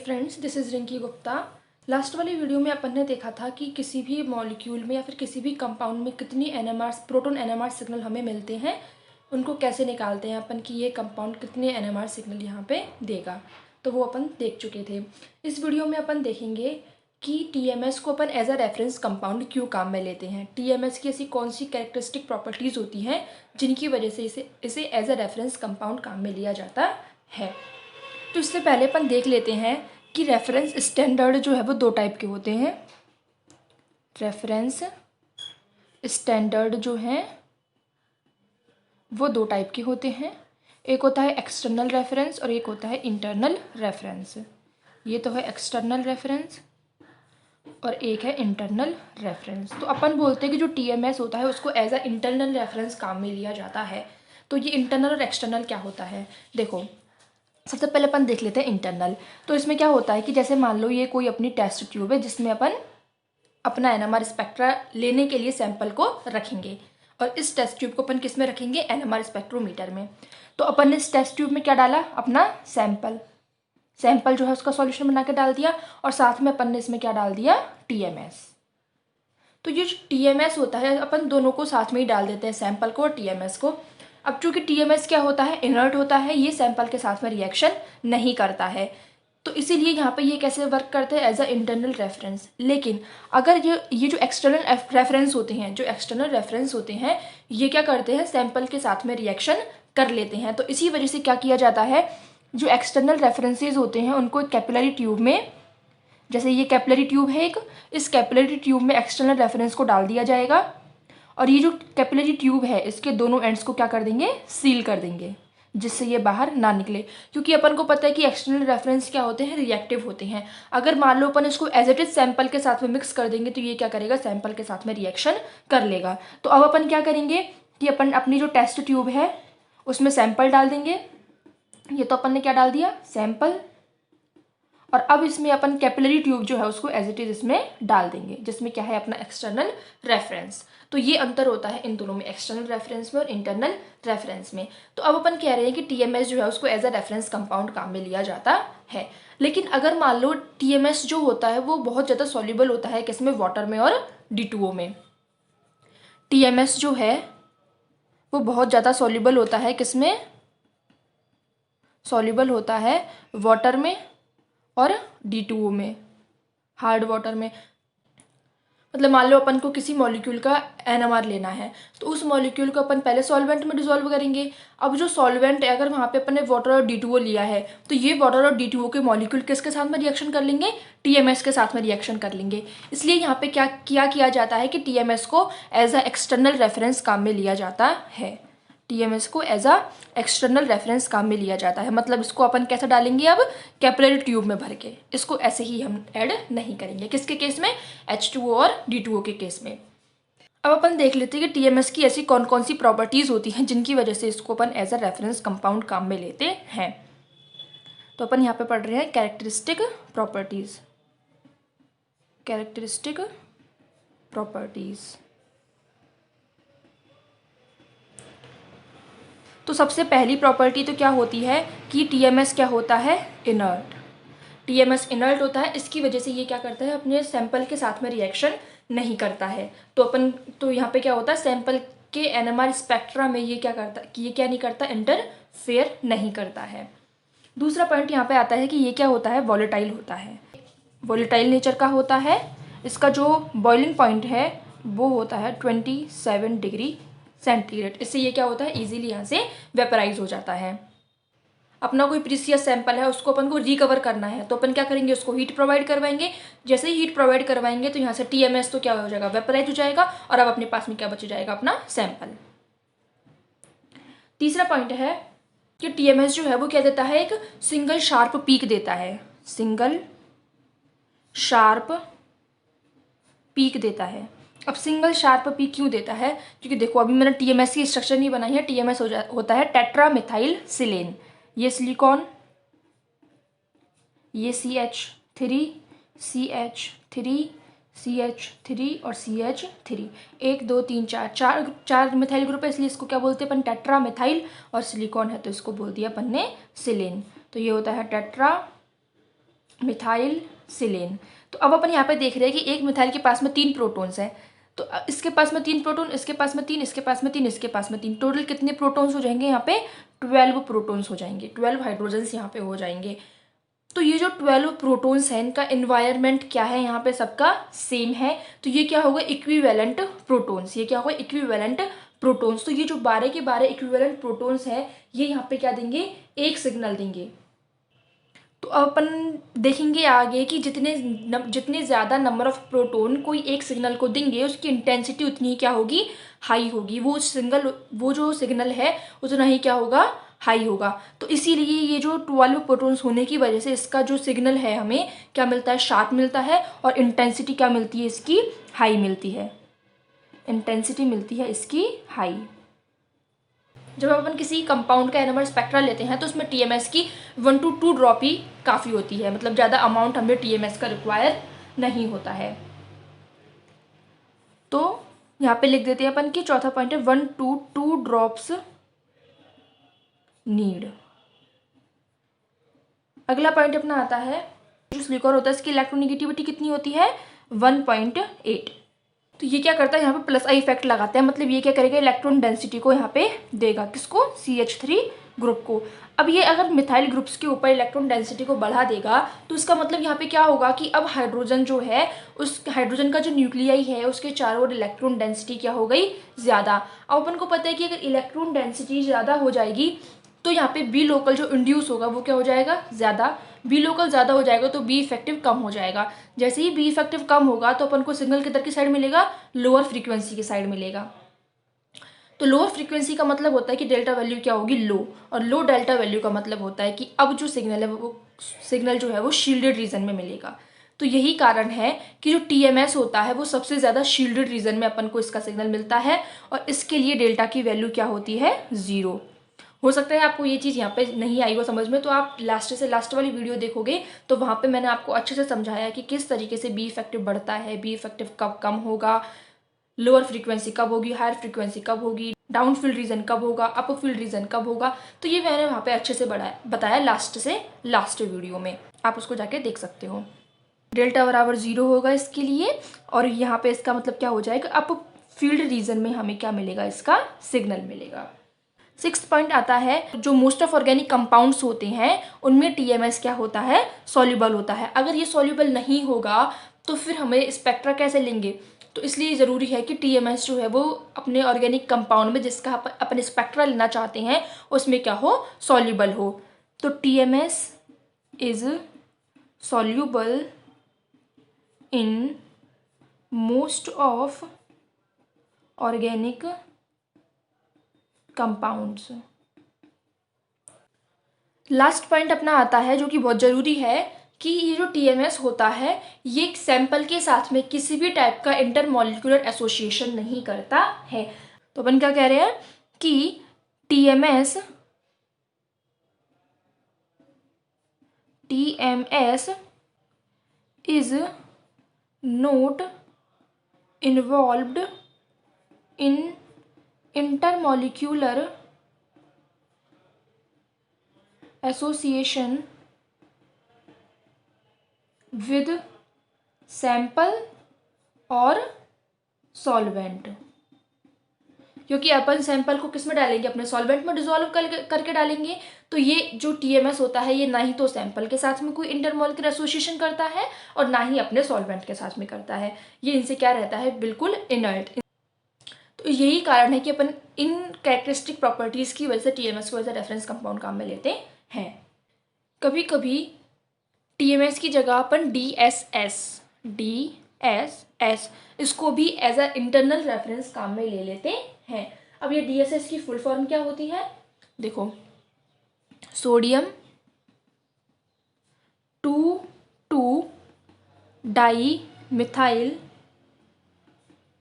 Friends, this is Rinki Gupta. Last वाली video में अपन ने देखा था कि किसी भी मॉलिक्यूल में या फिर किसी भी कंपाउंड में कितनी एनएमआर प्रोटॉन एनएमआर सिग्नल हमें मिलते हैं, उनको कैसे निकालते हैं अपन कि ये कंपाउंड कितने एनएमआर सिग्नल यहाँ पे देगा। तो वो अपन देख चुके थे। इस वीडियो में अपन देखेंगे कि टीएमएस को अपन एज अ रेफरेंस कंपाउंड क्यों काम में लेते हैं, टीएमएस की ऐसी कौन सी कैरेक्टरिस्टिक प्रॉपर्टीज़ होती हैं जिनकी वजह से इसे एज अ रेफरेंस कंपाउंड काम में लिया जाता है। तो इससे पहले अपन देख लेते हैं कि रेफरेंस स्टैंडर्ड जो है वो दो टाइप के होते हैं। रेफरेंस स्टैंडर्ड जो हैं वो दो टाइप के होते हैं। एक होता है एक्सटर्नल रेफरेंस और एक होता है इंटरनल रेफरेंस। ये तो है एक्सटर्नल रेफरेंस और एक है इंटरनल रेफरेंस। तो अपन बोलते हैं कि जो टीएमएस होता है उसको एज अ इंटरनल रेफरेंस काम में लिया जाता है। तो ये इंटरनल और एक्सटर्नल क्या होता है, देखो सबसे पहले अपन देख लेते हैं इंटरनल। तो इसमें क्या होता है कि जैसे मान लो ये कोई अपनी टेस्ट ट्यूब है जिसमें अपन अपना एनएमआर स्पेक्ट्रा लेने के लिए सैंपल को रखेंगे, और इस टेस्ट ट्यूब को अपन किस में रखेंगे, एनएमआर स्पेक्ट्रोमीटर में। तो अपन ने इस टेस्ट ट्यूब में क्या डाला, अपना सैंपल जो है उसका सॉल्यूशन बना के डाल दिया, और साथ में अपन ने इसमें क्या डाल दिया, टीएमएस। तो ये जो टीएमएस होता है अपन दोनों को साथ में ही डाल देते हैं, सैंपल को और टीएमएस को। अब चूंकि टीएमएस क्या होता है, इनर्ट होता है, ये सैंपल के साथ में रिएक्शन नहीं करता है, तो इसीलिए यहाँ पे ये कैसे वर्क करते हैं, एज अ इंटरनल रेफरेंस। लेकिन अगर ये जो एक्सटर्नल रेफरेंस होते हैं ये क्या करते हैं, सैंपल के साथ में रिएक्शन कर लेते हैं। तो इसी वजह से क्या किया जाता है, जो एक्सटर्नल रेफरेंसेज होते हैं उनको कैपिलरी ट्यूब में, जैसे ये कैपिलरी ट्यूब है एक, इस कैपिलरी ट्यूब में एक्सटर्नल रेफरेंस को डाल दिया जाएगा, और ये जो कैपिलरी ट्यूब है इसके दोनों एंड्स को क्या कर देंगे, सील कर देंगे, जिससे ये बाहर ना निकले। क्योंकि अपन को पता है कि एक्सटर्नल रेफरेंस क्या होते हैं, रिएक्टिव होते हैं। अगर मान लो अपन इसको एज इट इज सैंपल के साथ में मिक्स कर देंगे तो ये क्या करेगा, सैंपल के साथ में रिएक्शन कर लेगा। तो अब अपन क्या करेंगे कि अपन अपनी जो टेस्ट ट्यूब है उसमें सैंपल डाल देंगे। ये तो अपन ने क्या डाल दिया, सैंपल, और अब इसमें अपन कैपिलरी ट्यूब जो है उसको एज इट इज इसमें डाल देंगे, जिसमें क्या है, अपना एक्सटर्नल रेफरेंस। तो ये अंतर होता है इन दोनों में, एक्सटर्नल रेफरेंस में और इंटरनल रेफरेंस में। तो अब अपन कह रहे हैं कि टीएमएस जो है उसको एज अ रेफरेंस कंपाउंड काम में लिया जाता है। लेकिन अगर मान लो टीएमएस जो होता है वो बहुत ज़्यादा सॉल्युबल होता है, किसमें, वाटर में और D2O में। टीएमएस जो है वो बहुत ज़्यादा सॉल्युबल होता है, किसमें, सॉल्युबल होता है वाटर में और D2O में, हार्ड वाटर में। मतलब मान लो अपन को किसी मॉलिक्यूल का एनएमआर लेना है, तो उस मॉलिक्यूल को अपन पहले सॉल्वेंट में डिसॉल्व करेंगे। अब जो सॉल्वेंट है, अगर वहाँ पे अपन ने वाटर और D2O लिया है, तो ये वाटर और D2O के मॉलिक्यूल किसके साथ में रिएक्शन कर लेंगे, टीएमएस के साथ में रिएक्शन कर लेंगे। इसलिए यहाँ पे क्या किया जाता है कि टीएमएस को एज अ एक्सटर्नल रेफरेंस काम में लिया जाता है। टीएमएस को एज अ एक्सटर्नल रेफरेंस काम में लिया जाता है। मतलब इसको अपन कैसे डालेंगे, अब कैपिलरी ट्यूब में भर के, इसको ऐसे ही हम ऐड नहीं करेंगे। किसके केस में, H2O और D2O के केस में। अब अपन देख लेते हैं कि टीएमएस की ऐसी कौन कौन सी प्रॉपर्टीज होती हैं जिनकी वजह से इसको अपन एज अ रेफरेंस कंपाउंड काम में लेते हैं। तो अपन यहाँ पे पढ़ रहे हैं कैरेक्टरिस्टिक प्रॉपर्टीज। तो सबसे पहली प्रॉपर्टी तो क्या होती है कि टीएमएस क्या होता है, इनर्ट। टीएमएस इनर्ट होता है, इसकी वजह से ये क्या करता है, अपने सैंपल के साथ में रिएक्शन नहीं करता है। तो यहाँ पे क्या होता है, सैंपल के एनएमआर स्पेक्ट्रा में ये क्या करता है, कि ये क्या नहीं करता, इंटरफेयर नहीं करता है। दूसरा पॉइंट यहाँ पे आता है कि ये क्या होता है, वॉलेटाइल होता है, वॉलेटाइल नेचर का होता है। इसका जो बॉइलिंग पॉइंट है वो होता है 27 डिग्री सेंटीग्रेड। इससे ये क्या होता है, इजीली यहाँ से वेपराइज हो जाता है। अपना कोई प्रीसियस सैंपल है उसको अपन को रिकवर करना है, तो अपन क्या करेंगे, उसको हीट प्रोवाइड करवाएंगे। जैसे ही हीट प्रोवाइड करवाएंगे तो यहाँ से टीएमएस तो क्या हो जाएगा, वेपराइज हो जाएगा, और अब अपने पास में क्या बच जाएगा, अपना सैंपल। तीसरा पॉइंट है कि टीएमएस जो है वो क्या देता है, एक सिंगल शार्प पीक देता है, सिंगल शार्प पीक देता है। अब सिंगल शार्प पीक क्यों देता है, क्योंकि देखो अभी मैंने टीएमएस की स्ट्रक्चर नहीं बनाई है। टीएमएस होता है टेट्रामिथाइल सिलेन, ये सिलिकॉन, ये CH3 और CH3, 1 2 3 4 मिथाइल ग्रुप है, इसलिए इसको क्या बोलते हैं अपन, टेट्रामिथाइल। और सिलिकॉन है तो इसको बोल दिया अपन ने सिलेन। तो ये होता है टेट्रा मिथाइल सिलेन। तो अब अपन यहाँ पे देख रहे हैं कि एक मिथाइल के पास में 3 प्रोटॉन्स हैं, तो इसके पास में 3 प्रोटॉन, इसके पास में 3, इसके पास में 3, इसके पास में 3, टोटल कितने प्रोटॉन्स हो जाएंगे यहाँ पे? 12 प्रोटॉन्स हो जाएंगे, 12 हाइड्रोजन्स यहाँ पे हो जाएंगे। तो ये जो 12 प्रोटॉन्स हैं इनका एनवायरनमेंट क्या है यहाँ पे? सबका सेम है, तो ये क्या होगा? Equivalent protons. ये क्या होगा? Equivalent protons. तो ये जो 12 के 12 इक्विवेलेंट प्रोटॉन्स हैं ये यहाँ पे क्या देंगे? एक सिग्नल देंगे। तो अब अपन देखेंगे आगे कि जितने ज़्यादा नंबर ऑफ प्रोटॉन कोई एक सिग्नल को देंगे उसकी इंटेंसिटी उतनी ही क्या होगी? हाई होगी। वो जो सिग्नल है उतना ही क्या होगा? हाई होगा। तो इसीलिए ये जो 12 प्रोटॉन्स होने की वजह से इसका जो सिग्नल है हमें क्या मिलता है? शार्प मिलता है। और इंटेंसिटी क्या मिलती है इसकी? हाई मिलती है। इंटेंसिटी मिलती है इसकी हाई। जब अपन किसी कंपाउंड का एनएमआर स्पेक्ट्रा लेते हैं तो उसमें टीएमएस की 1 to 2 ड्रॉप ही काफ़ी होती है, मतलब ज़्यादा अमाउंट हमें टीएमएस का रिक्वायर नहीं होता है। तो यहाँ पे लिख देते हैं अपन कि चौथा पॉइंट है 1 to 2 ड्रॉप्स नीड। अगला पॉइंट अपना आता है जो सिलिकॉन होता है इसकी इलेक्ट्रोनेगेटिविटी कितनी होती है? 1.8। तो ये क्या करता है? यहाँ पे प्लस आई इफेक्ट लगाता है, मतलब ये क्या करेगा? इलेक्ट्रॉन डेंसिटी को यहाँ पे देगा। किसको? CH3 ग्रुप को। अब ये अगर मिथाइल ग्रुप्स के ऊपर इलेक्ट्रॉन डेंसिटी को बढ़ा देगा तो इसका मतलब यहाँ पे क्या होगा कि अब हाइड्रोजन जो है उस हाइड्रोजन का जो न्यूक्लियाई है उसके चारों ओर इलेक्ट्रॉन डेंसिटी क्या हो गई? ज़्यादा। अब अपन को पता है कि अगर इलेक्ट्रॉन डेंसिटी ज़्यादा हो जाएगी तो यहाँ पे बी लोकल जो इंड्यूस होगा वो क्या हो जाएगा? ज़्यादा। बी लोकल ज़्यादा हो जाएगा तो बी इफेक्टिव कम हो जाएगा। जैसे ही बी इफेक्टिव कम होगा तो अपन को सिग्नल किधर की साइड मिलेगा? लोअर फ्रीक्वेंसी की साइड मिलेगा। तो लोअर फ्रीक्वेंसी का मतलब होता है कि डेल्टा वैल्यू क्या होगी? लो। और लो डेल्टा वैल्यू का मतलब होता है कि अब जो सिग्नल है वो सिग्नल जो है वो शील्डेड रीजन में मिलेगा। तो यही कारण है कि जो टीएमएस होता है वो सबसे ज़्यादा शील्डेड रीजन में अपन को इसका सिग्नल मिलता है और इसके लिए डेल्टा की वैल्यू क्या होती है? 0। हो सकता है आपको ये चीज़ यहाँ पे नहीं आई हो समझ में, तो आप लास्ट से लास्ट वाली वीडियो देखोगे तो वहाँ पे मैंने आपको अच्छे से समझाया कि किस तरीके से बी इफेक्टिव बढ़ता है, बी इफेक्टिव कब कम होगा, लोअर फ्रीक्वेंसी कब होगी, हायर फ्रीक्वेंसी कब होगी, डाउन फील्ड रीजन कब होगा, अप फील्ड रीजन कब होगा। तो ये मैंने वहाँ पे अच्छे से बताया लास्ट से लास्ट वीडियो में, आप उसको जाके देख सकते हो। डेल्टा बराबर 0 होगा इसके लिए और यहाँ पे इसका मतलब क्या हो जाएगा? अप फील्ड रीजन में हमें क्या मिलेगा? इसका सिग्नल मिलेगा। 6th पॉइंट आता है जो मोस्ट ऑफ ऑर्गेनिक कंपाउंड्स होते हैं उनमें टीएमएस क्या होता है? सॉल्युबल होता है। अगर ये सॉल्युबल नहीं होगा तो फिर हमें स्पेक्ट्रा कैसे लेंगे? तो इसलिए ज़रूरी है कि टीएमएस जो है वो अपने ऑर्गेनिक कंपाउंड में जिसका अपन स्पेक्ट्रा लेना चाहते हैं उसमें क्या हो? सॉल्युबल हो। तो TMS is soluble in most of organic compounds. Last point अपना आता है जो कि बहुत ज़रूरी है कि ये जो टीएमएस होता है ये एक सैंपल के साथ में किसी भी टाइप का इंटरमॉलिक्यूलर एसोसिएशन नहीं करता है। तो अपन क्या कह रहे हैं कि TMS is not involved in intermolecular association with sample और सॉल्वेंट। क्योंकि अपन सैंपल को किस में डालेंगे? अपने सॉल्वेंट में डिसॉल्व करके डालेंगे। तो ये जो टीएमएस होता है ये ना ही तो सैंपल के साथ में कोई इंटरमॉलिक्यूलर एसोसिएशन करता है और ना ही अपने सॉल्वेंट के साथ में करता है। ये इनसे क्या रहता है? बिल्कुल इनर्ट। तो यही कारण है कि अपन इन कैरेक्टरिस्टिक प्रॉपर्टीज़ की वजह से टीएमएस को एज अ रेफरेंस कंपाउंड काम में लेते हैं। कभी कभी टीएमएस की जगह अपन डीएसएस इसको भी एज अ इंटरनल रेफरेंस काम में ले लेते हैं। अब ये डीएसएस की फुल फॉर्म क्या होती है? देखो, सोडियम 2,2 डाई मिथाइल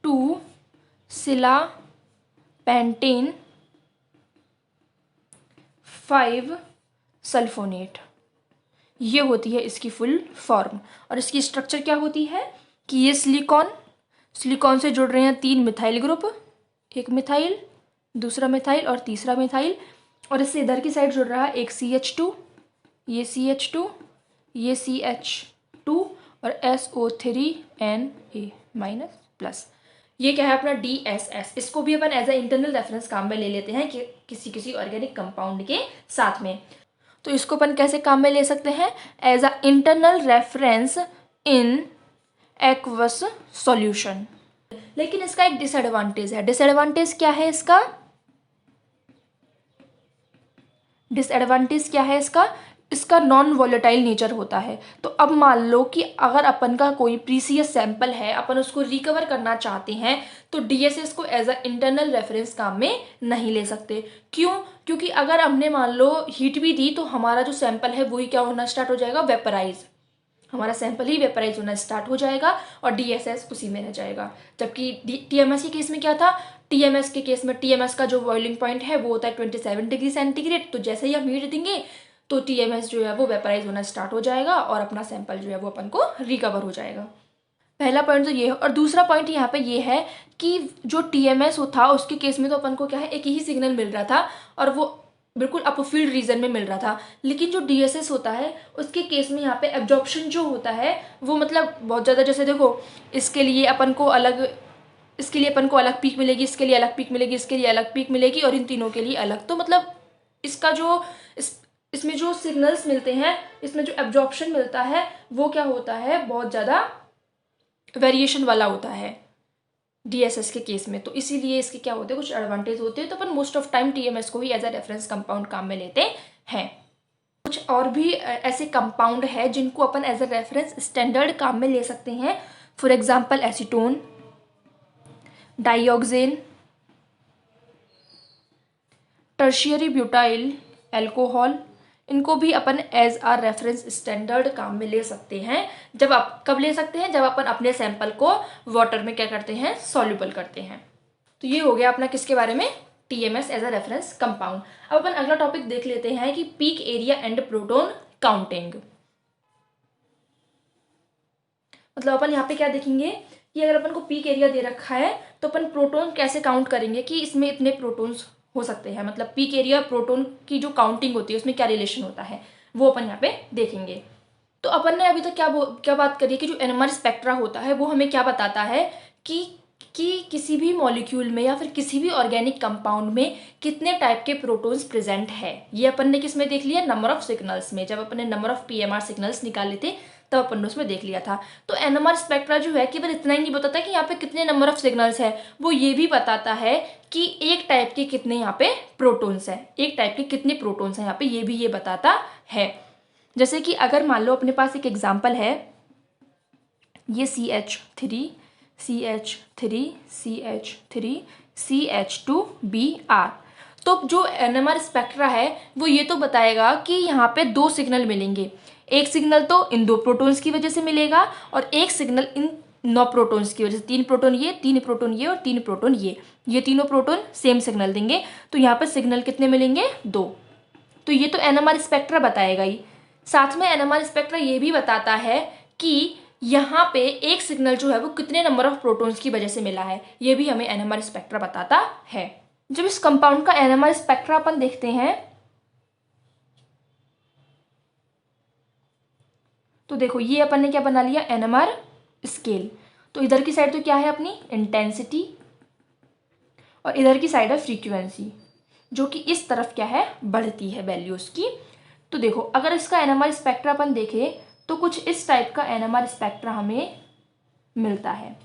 2 सिला पेंटेन 5 सल्फोनेट। ये होती है इसकी फुल फॉर्म। और इसकी स्ट्रक्चर क्या होती है कि ये सिलिकॉन से जुड़ रहे हैं 3 मिथाइल ग्रुप, एक मिथाइल, दूसरा मिथाइल और तीसरा मिथाइल। और इससे इधर की साइड जुड़ रहा है एक CH2, ये CH2, ये CH2 और SO3Na-। ये क्या है अपना DSS। इसको भी अपन एज अ इंटरनल रेफरेंस काम में ले लेते हैं कि किसी ऑर्गेनिक कंपाउंड के साथ में। तो इसको अपन कैसे काम में ले सकते हैं? As a internal reference in aqueous solution. लेकिन इसका एक डिसएडवांटेज है। डिसएडवांटेज क्या है इसका? डिसएडवांटेज क्या है इसका? इसका नॉन वॉलेटाइल नेचर होता है। तो अब मान लो कि अगर अपन का कोई प्रीसियस सैंपल है, अपन उसको रिकवर करना चाहते हैं, तो DSS को एज अ इंटरनल रेफरेंस काम में नहीं ले सकते। क्यों? क्योंकि अगर हमने मान लो हीट भी दी तो हमारा जो सैंपल है वही क्या होना स्टार्ट हो जाएगा? वेपराइज। हमारा सैंपल ही वेपराइज होना स्टार्ट हो जाएगा और DSS उसी में रह जाएगा। जबकि TMS के केस में क्या था? TMS के केस में TMS का जो बॉइलिंग पॉइंट है वो होता है 27 डिग्री सेंटीग्रेड। तो जैसे ही हम हीट देंगे तो TMS जो है वो वेपराइज होना स्टार्ट हो जाएगा और अपना सैंपल जो है वो अपन को रिकवर हो जाएगा। पहला पॉइंट तो ये है। और दूसरा पॉइंट यहाँ पे ये है कि जो TMS था उसके केस में तो अपन को क्या है, एक ही सिग्नल मिल रहा था और वो बिल्कुल अपफील्ड रीजन में मिल रहा था। लेकिन जो DSS होता है उसके केस में यहाँ पे एब्जॉर्प्शन जो होता है वो मतलब बहुत ज़्यादा, जैसे देखो इसके लिए अपन को अलग, इसके लिए अपन को अलग पीक मिलेगी, इसके लिए अलग पीक मिलेगी, इसके लिए अलग पीक मिलेगी और इन तीनों के लिए अलग। तो मतलब इसका जो इसमें जो सिग्नल्स मिलते हैं, इसमें जो एब्जॉर्प्शन मिलता है वो क्या होता है, बहुत ज़्यादा वेरिएशन वाला होता है DSS के केस में। तो इसीलिए इसके क्या होते हैं, कुछ एडवांटेज होते हैं। तो अपन मोस्ट ऑफ टाइम TMS को ही एज अ रेफरेंस कंपाउंड काम में लेते हैं। कुछ और भी ऐसे कंपाउंड है जिनको अपन एज अ रेफरेंस स्टैंडर्ड काम में ले सकते हैं। For example acetone, dioxane, tertiary butyl alcohol, इनको भी अपन एज आ रेफरेंस स्टैंडर्ड काम में ले सकते हैं। जब आप कब ले सकते हैं? जब अपन अपने सैंपल को वाटर में क्या करते हैं, सॉल्युबल करते हैं। तो ये हो गया अपना किसके बारे में, TMS as a reference compound. अब अपन अगला टॉपिक देख लेते हैं कि peak area and proton counting. मतलब अपन यहाँ पे क्या देखेंगे कि अगर अपन को पीक एरिया दे रखा है तो अपन प्रोटोन कैसे काउंट करेंगे कि इसमें इतने प्रोटोन्स हो सकते हैं। मतलब पीक एरिया प्रोटोन की जो काउंटिंग होती है उसमें क्या रिलेशन होता है वो अपन यहाँ पे देखेंगे। तो अपन ने अभी तक क्या बात करी कि जो NMR स्पेक्ट्रा होता है वो हमें क्या बताता है कि किसी भी मॉलिक्यूल में या फिर किसी भी ऑर्गेनिक कंपाउंड में कितने टाइप के प्रोटॉन्स प्रेजेंट है। ये अपन ने किस में देख लिया, नंबर ऑफ सिग्नल्स में। जब अपन ने नंबर ऑफ PMR सिग्नल्स निकाले थे तब अपन ने उसमें देख लिया था। तो NMR स्पेक्ट्रा जो है केवल इतना ही नहीं बताता कि यहाँ पे कितने नंबर ऑफ सिग्नल्स है, वो ये भी बताता है कि एक टाइप के कितने यहाँ पे प्रोटॉन्स हैं, एक टाइप के कितने प्रोटॉन्स हैं यहाँ पे, ये भी ये बताता है। जैसे कि अगर मान लो अपने पास एक एग्जाम्पल है, ये CH3 CH3 CH3 CH2Br। तो जो NMR स्पेक्ट्रा है वो ये तो बताएगा कि यहाँ पे दो सिग्नल मिलेंगे। एक सिग्नल तो इन दो प्रोटॉन्स की वजह से मिलेगा और एक सिग्नल इन 9 प्रोटॉन्स की वजह से। 3 प्रोटॉन ये, 3 प्रोटॉन ये और 3 प्रोटॉन ये तीनों प्रोटॉन सेम सिग्नल देंगे। तो यहाँ पे सिग्नल कितने मिलेंगे, 2। तो ये तो NMR स्पेक्ट्रा बताएगा ही। साथ में NMR स्पेक्ट्रा ये भी बताता है कि यहाँ पे एक सिग्नल जो है वो कितने नंबर ऑफ प्रोटॉन्स की वजह से मिला है, ये भी हमें NMR स्पेक्ट्रा बताता है। जब इस कंपाउंड का NMR स्पेक्ट्रा अपन देखते हैं तो देखो ये अपन ने क्या बना लिया, NMR स्केल। तो इधर की साइड तो क्या है अपनी इंटेंसिटी और इधर की साइड है फ्रीक्वेंसी, जो कि इस तरफ क्या है, बढ़ती है वैल्यूज की। तो देखो अगर इसका NMR स्पेक्ट्रा अपन देखें तो कुछ इस टाइप का NMR स्पेक्ट्रा हमें मिलता है,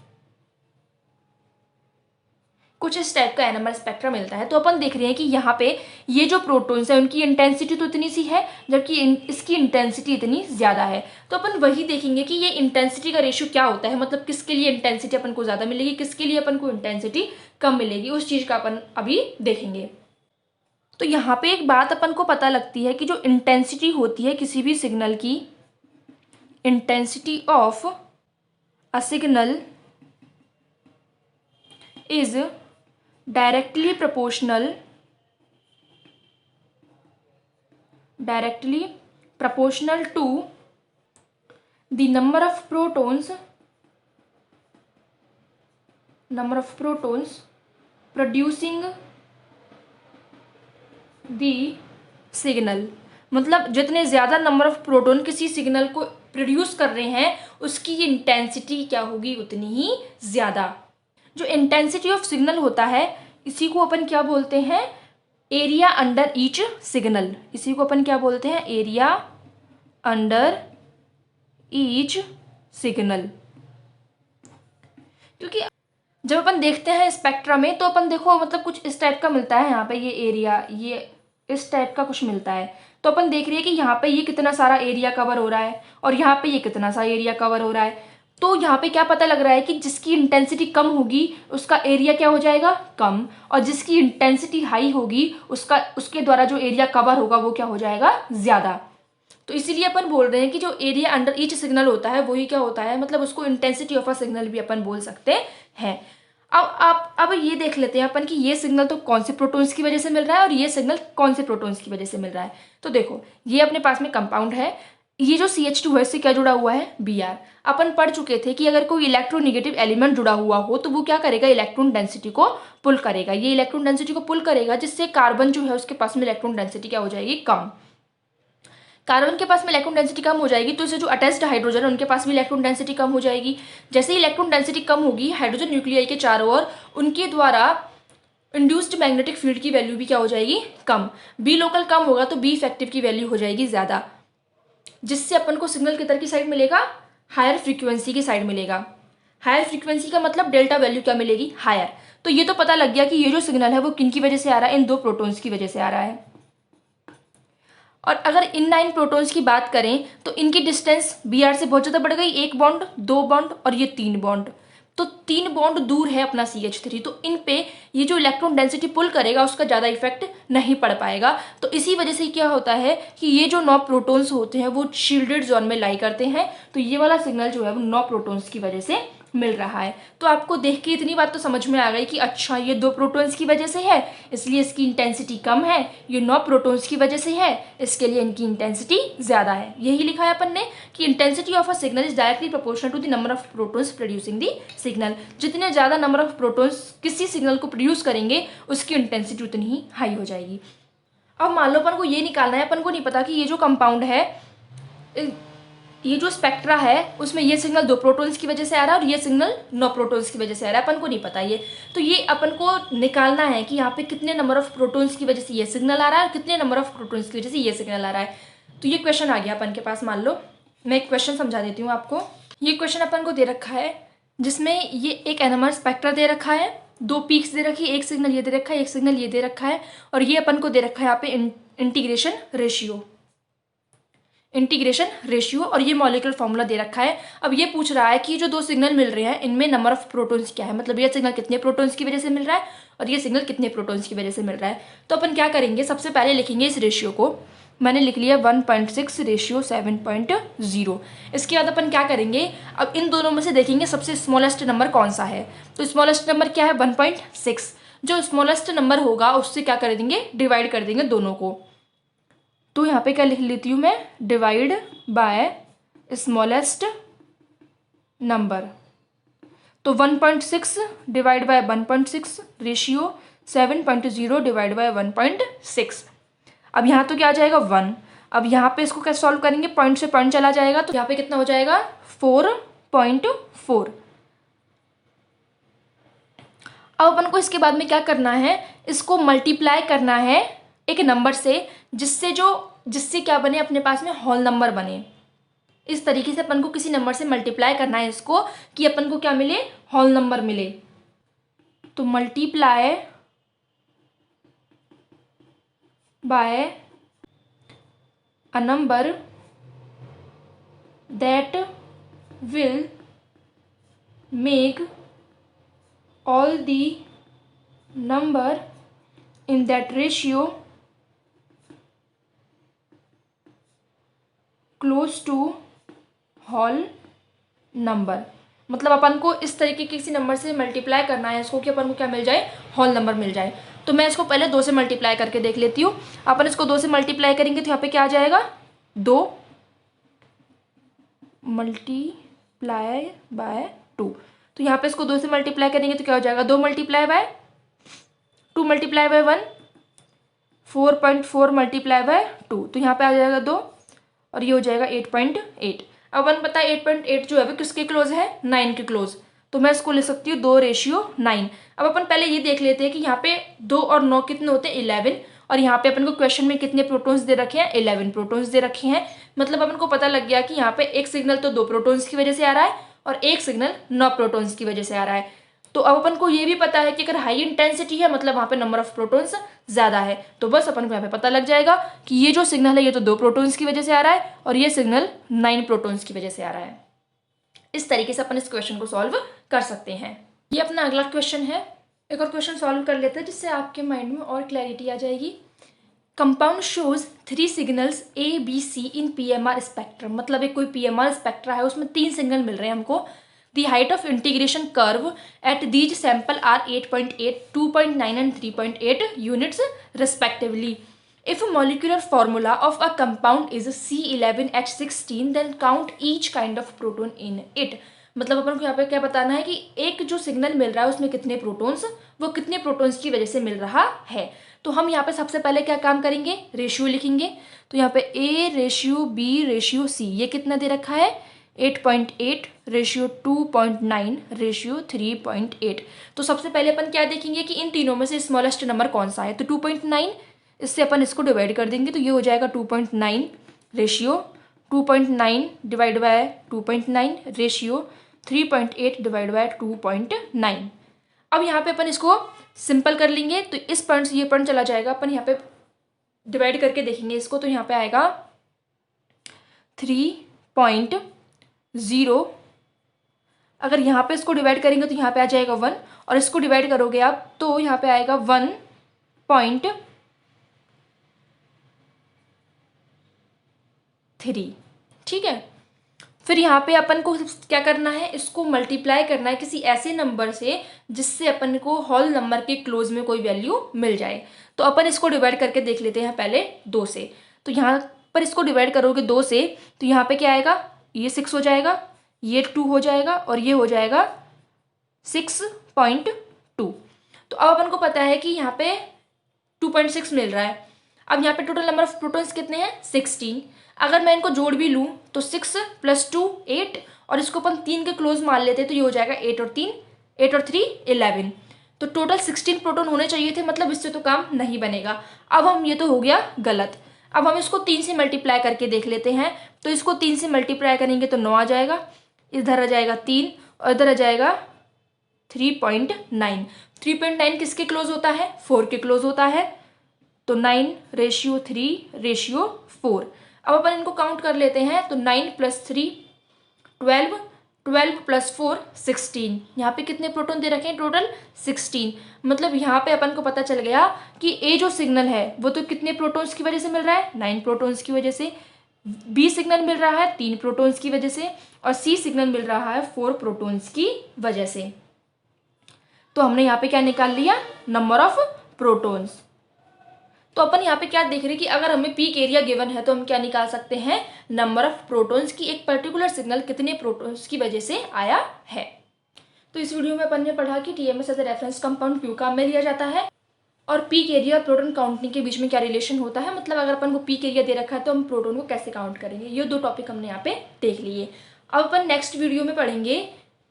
कुछ इस टाइप का NMR स्पेक्ट्रा मिलता है। तो अपन देख रहे हैं कि यहाँ पे ये जो प्रोटॉन्स है उनकी इंटेंसिटी तो इतनी सी है, जबकि इसकी इंटेंसिटी इतनी ज़्यादा है। तो अपन वही देखेंगे कि ये इंटेंसिटी का रेशियो क्या होता है, मतलब किसके लिए इंटेंसिटी अपन को ज़्यादा मिलेगी, किसके लिए अपन को इंटेंसिटी कम मिलेगी, उस चीज़ का अपन अभी देखेंगे। तो यहाँ पे एक बात अपन को पता लगती है कि जो इंटेंसिटी होती है किसी भी सिग्नल की, intensity of a signal is directly proportional to the number of protons producing the signal। मतलब जितने ज़्यादा नंबर ऑफ प्रोटॉन किसी सिग्नल को प्रोड्यूस कर रहे हैं उसकी इंटेंसिटी क्या होगी, उतनी ही ज़्यादा। जो इंटेंसिटी ऑफ सिग्नल होता है इसी को अपन क्या बोलते हैं, एरिया अंडर ईच सिग्नल। इसी को अपन क्या बोलते हैं, एरिया अंडर ईच सिग्नल। क्योंकि जब अपन देखते हैं स्पेक्ट्रा में तो अपन देखो मतलब कुछ इस टाइप का मिलता है, यहाँ पे ये एरिया, ये इस टाइप का कुछ मिलता है। तो अपन देख रहे हैं कि यहाँ पे ये कितना सारा एरिया कवर हो रहा है और यहाँ पे ये कितना सा एरिया कवर हो रहा है। तो यहाँ पे क्या पता लग रहा है कि जिसकी इंटेंसिटी कम होगी उसका एरिया क्या हो जाएगा, कम, और जिसकी इंटेंसिटी हाई होगी उसके द्वारा जो एरिया कवर होगा वो क्या हो जाएगा, ज़्यादा। तो इसीलिए अपन बोल रहे हैं कि जो एरिया अंडर ईच सिग्नल होता है वही क्या होता है, मतलब उसको इंटेंसिटी ऑफ अ सिग्नल भी अपन बोल सकते हैं। अब ये देख लेते हैं अपन कि ये सिग्नल तो कौन से प्रोटॉन्स की वजह से मिल रहा है और ये सिग्नल कौन से प्रोटॉन्स की वजह से मिल रहा है। तो देखो ये अपने पास में कंपाउंड है, ये जो CH2 है इससे क्या जुड़ा हुआ है, Br। अपन पढ़ चुके थे कि अगर कोई इलेक्ट्रोनेगेटिव एलिमेंट जुड़ा हुआ हो तो वो क्या करेगा, इलेक्ट्रॉन डेंसिटी को पुल करेगा। ये इलेक्ट्रॉन डेंसिटी को पुल करेगा जिससे कार्बन जो है उसके पास में इलेक्ट्रॉन डेंसिटी क्या हो जाएगी, कम। कार्बन के पास में इलेक्ट्रॉन डेंसिटी कम हो जाएगी तो इससे जो अटैच्ड हाइड्रोजन है उनके पास भी इलेक्ट्रॉन डेंसिटी कम हो जाएगी। जैसे ही इलेक्ट्रॉन डेंसिटी कम होगी हाइड्रोजन न्यूक्लियाई के चारों ओर उनके द्वारा इंड्यूस्ड मैग्नेटिक फील्ड की वैल्यू भी क्या हो जाएगी, कम। बी लोकल कम होगा तो बी इफेक्टिव की वैल्यू हो जाएगी ज़्यादा, जिससे अपन को सिग्नल किधर की साइड मिलेगा, हायर फ्रीक्वेंसी की साइड मिलेगा। हायर फ्रीक्वेंसी का मतलब डेल्टा वैल्यू क्या मिलेगी, हायर। तो ये तो पता लग गया कि ये जो सिग्नल है वो किन की वजह से आ रहा है, इन दो प्रोटॉन्स की वजह से आ रहा है। और अगर इन 9 प्रोटॉन्स की बात करें तो इनकी डिस्टेंस Br से बहुत ज़्यादा बढ़ गई, 1 बॉन्ड, 2 बॉन्ड और ये 3 बॉन्ड। तो 3 बॉन्ड दूर है अपना CH3, तो इन पे ये जो इलेक्ट्रॉन डेंसिटी पुल करेगा उसका ज़्यादा इफेक्ट नहीं पड़ पाएगा। तो इसी वजह से क्या होता है कि ये जो 9 प्रोटॉन्स होते हैं वो शील्डेड जोन में लाई करते हैं। तो ये वाला सिग्नल जो है वो 9 प्रोटॉन्स की वजह से मिल रहा है। तो आपको देख के इतनी बात तो समझ में आ गई कि अच्छा ये 2 प्रोटॉन्स की वजह से है इसलिए इसकी इंटेंसिटी कम है, ये 9 प्रोटॉन्स की वजह से है इसके लिए इनकी इंटेंसिटी ज़्यादा है। यही लिखा है अपन ने कि intensity of a signal is directly proportional to the number of protons producing the signal. जितने ज़्यादा नंबर ऑफ प्रोटॉन्स किसी सिग्नल को प्रोड्यूस करेंगे उसकी इंटेंसिटी उतनी ही हाई हो जाएगी। अब मान लो अपन को ये निकालना है, अपन को नहीं पता कि ये जो कंपाउंड है, ये जो स्पेक्ट्रा है उसमें ये सिग्नल 2 प्रोटॉन्स की वजह से आ रहा है और ये सिग्नल 9 प्रोटॉन्स की वजह से आ रहा है, अपन को नहीं पता ये। तो ये अपन को निकालना है कि यहाँ पे कितने नंबर ऑफ प्रोटॉन्स की वजह से ये सिग्नल आ रहा है और कितने नंबर ऑफ प्रोटॉन्स की वजह से ये सिग्नल आ रहा है। तो ये क्वेश्चन आ गया अपन के पास। मान लो मैं एक क्वेश्चन समझा देती हूँ आपको। ये क्वेश्चन अपन को दे रखा है जिसमें ये एक एनोमर स्पेक्ट्रा दे रखा है, 2 पीक्स दे रखी है, एक सिग्नल ये दे रखा है, एक सिग्नल ये दे रखा है, और ये अपन को दे रखा है यहाँ पे इंटीग्रेशन रेशियो और ये मॉलिक्यूलर फॉर्मूला दे रखा है। अब ये पूछ रहा है कि ये जो 2 सिग्नल मिल रहे हैं इनमें नंबर ऑफ प्रोटॉन्स क्या है, मतलब ये सिग्नल कितने प्रोटॉन्स की वजह से मिल रहा है और ये सिग्नल कितने प्रोटॉन्स की वजह से मिल रहा है। तो अपन क्या करेंगे, सबसे पहले लिखेंगे इस रेशियो को, मैंने लिख लिया 1.6 रेशियो 7.0। इसके बाद अपन क्या करेंगे, अब इन दोनों में से देखेंगे सबसे स्मॉलेस्ट नंबर कौन सा है। तो स्मॉलेस्ट नंबर क्या है, 1.6। जो स्मॉलेस्ट नंबर होगा उससे क्या कर देंगे, डिवाइड कर देंगे दोनों को। तो यहाँ पे क्या लिख लेती हूँ मैं, डिवाइड बाय स्मॉलेस्ट नंबर। तो 1.6 divide by 1.6 ratio 7.0 divide by 1.6। अब यहाँ तो क्या आ जाएगा 1। अब यहाँ पे इसको कैसे सॉल्व करेंगे, पॉइंट से पॉइंट चला जाएगा तो यहाँ पे कितना हो जाएगा 4.4। अब अपन को इसके बाद में क्या करना है, इसको मल्टीप्लाई करना है एक नंबर से जिससे क्या बने, अपने पास में होल नंबर बने। इस तरीके से अपन को किसी नंबर से मल्टीप्लाई करना है इसको कि अपन को क्या मिले, होल नंबर मिले। तो multiply by a number that will make all the number in that ratio close to whole number। मतलब अपन को इस तरीके के किसी नंबर से मल्टीप्लाई करना है इसको कि अपन को क्या मिल जाए, होल नंबर मिल जाए। तो मैं इसको पहले 2 से मल्टीप्लाई करके देख लेती हूँ। अपन इसको 2 से मल्टीप्लाई करेंगे तो यहाँ पे क्या आ जाएगा, 2 मल्टीप्लाई बाय 2। तो यहाँ पे इसको 2 से मल्टीप्लाई करेंगे तो क्या हो जाएगा, 2 multiply by 2 multiply by 1 4.4 multiply by 2, तो यहाँ पे आ जाएगा 2 और ये हो जाएगा 8.8। अब अपन पता है 8.8 जो है वो किसके क्लोज है, 9 के क्लोज, तो मैं इसको लिख सकती हूँ 2:9। अब अपन पहले ये देख लेते हैं कि यहाँ पे 2 और 9 कितने होते हैं, 11, और यहाँ पे अपन को क्वेश्चन में कितने प्रोटॉन्स दे रखे हैं, 11 प्रोटॉन्स दे रखे हैं। मतलब अपन को पता लग गया कि यहाँ पे एक सिग्नल तो 2 प्रोटॉन्स की वजह से आ रहा है और एक सिग्नल 9 प्रोटॉन्स की वजह से आ रहा है। तो अब अपन को ये भी पता है कि अगर हाई इंटेंसिटी है मतलब वहाँ पे नंबर ऑफ प्रोटॉन्स ज़्यादा है, तो बस अपन को यहाँ पे पता लग जाएगा कि ये जो सिग्नल है ये तो 2 प्रोटॉन्स की वजह से आ रहा है और ये सिग्नल 9 प्रोटॉन्स की वजह से आ रहा है। इस तरीके से अपन इस क्वेश्चन को सॉल्व कर सकते हैं। ये अपना अगला क्वेश्चन है। एक और क्वेश्चन सॉल्व कर लेते हैं जिससे आपके माइंड में और क्लैरिटी आ जाएगी। Compound shows 3 signals A, B, C in PMR spectrum. मतलब एक कोई PMR स्पेक्ट्रा है, उसमें 3 सिग्नल मिल रहे हैं हमको। The height of integration curve at these sample are 8.8, 2.9 and 3.8 units respectively. If a molecular formula of a compound is C11H16 then count each kind of proton in it। मतलब अपन को यहाँ पे क्या बताना है कि एक जो सिग्नल मिल रहा है उसमें कितने प्रोटॉन्स, वो कितने प्रोटॉन्स की वजह से मिल रहा है। तो हम यहाँ पे सबसे पहले क्या काम करेंगे, रेशियो लिखेंगे। तो यहाँ पे A:B:C ये कितना दे रखा है, 8.8 रेशियो 2.9 रेशियो 3.8। तो सबसे पहले अपन क्या देखेंगे कि इन तीनों में से स्मॉलेस्ट नंबर कौन सा है, तो 2.9, इससे अपन इसको डिवाइड कर देंगे तो ये हो जाएगा 2.9 ratio 2.9 divide by 2.9 ratio 3.8 divide by 2.9। अब यहाँ पे अपन इसको सिंपल कर लेंगे तो इस पॉइंट से ये पॉइंट चला जाएगा, अपन यहाँ पे डिवाइड करके देखेंगे इसको तो यहाँ पे आएगा 3.0। अगर यहाँ पे इसको डिवाइड करेंगे तो यहाँ पे आ जाएगा 1 और इसको डिवाइड करोगे आप तो यहाँ पे आएगा 1.3। ठीक है, फिर यहाँ पे अपन को क्या करना है, इसको मल्टीप्लाई करना है किसी ऐसे नंबर से जिससे अपन को होल नंबर के क्लोज में कोई वैल्यू मिल जाए। तो अपन इसको डिवाइड करके देख लेते हैं पहले 2 से। तो यहाँ पर इसको डिवाइड करोगे 2 से तो यहाँ पे क्या आएगा, ये 6 हो जाएगा, ये 2 हो जाएगा और ये हो जाएगा 6.2। तो अब अपन को पता है कि यहाँ पे 2.6 मिल रहा है। अब यहाँ पे टोटल नंबर ऑफ प्रोटॉन्स कितने हैं, 16। अगर मैं इनको जोड़ भी लूँ तो 6 + 2 8 और इसको अपन 3 के क्लोज मान लेते हैं तो ये हो जाएगा 8 और 3 11। तो टोटल 16 प्रोटॉन होने चाहिए थे, मतलब इससे तो काम नहीं बनेगा। अब हम ये तो हो गया गलत। अब हम इसको 3 से मल्टीप्लाई करके देख लेते हैं। तो इसको 3 से मल्टीप्लाई करेंगे तो 9 आ जाएगा, इधर आ जाएगा 3 और इधर आ जाएगा 3.9। 3.9 किसके क्लोज होता है, 4 के क्लोज होता है। तो 9 रेशियो 3 रेशियो 4। अब अपन इनको काउंट कर लेते हैं तो 9 + 3 12, 12 + 4 16। यहाँ पे कितने प्रोटॉन दे रखे हैं, टोटल 16। मतलब यहाँ पे अपन को पता चल गया कि ए जो सिग्नल है वो तो कितने प्रोटॉन्स की वजह से मिल रहा है, 9 प्रोटॉन्स की वजह से। बी सिग्नल मिल रहा है 3 प्रोटॉन्स की वजह से और सी सिग्नल मिल रहा है 4 प्रोटॉन्स की वजह से। तो हमने यहाँ पे क्या निकाल लिया, नंबर ऑफ प्रोटॉन्स। तो अपन यहाँ पे क्या देख रहे हैं कि अगर हमें पीक एरिया गिवन है तो हम क्या निकाल सकते हैं, नंबर ऑफ प्रोटॉन्स की एक पर्टिकुलर सिग्नल कितने प्रोटॉन्स की वजह से आया है। तो इस वीडियो में अपन ने पढ़ा कि TMS as a reference compound क्यों काम में लिया जाता है और पीक एरिया और प्रोटॉन काउंटिंग के बीच में क्या रिलेशन होता है। मतलब अगर अपन को पीक एरिया दे रखा है तो हम प्रोटॉन को कैसे काउंट करेंगे। ये 2 टॉपिक हमने यहाँ पे देख लिए। अब अपन नेक्स्ट वीडियो में पढ़ेंगे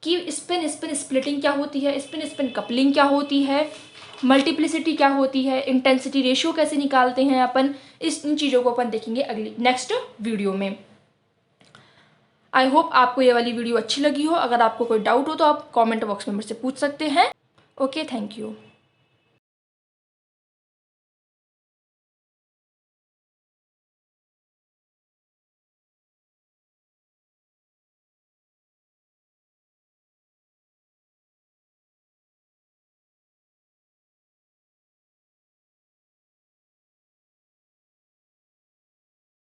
कि स्पिन स्प्लिटिंग क्या होती है, स्पिन कपलिंग क्या होती है, मल्टीप्लिसिटी क्या होती है, इंटेंसिटी रेशियो कैसे निकालते हैं अपन। इन चीज़ों को अपन देखेंगे अगली नेक्स्ट वीडियो में। आई होप आपको ये वाली वीडियो अच्छी लगी हो। अगर आपको कोई डाउट हो तो आप कमेंट बॉक्स में मुझसे पूछ सकते हैं। Okay, thank you.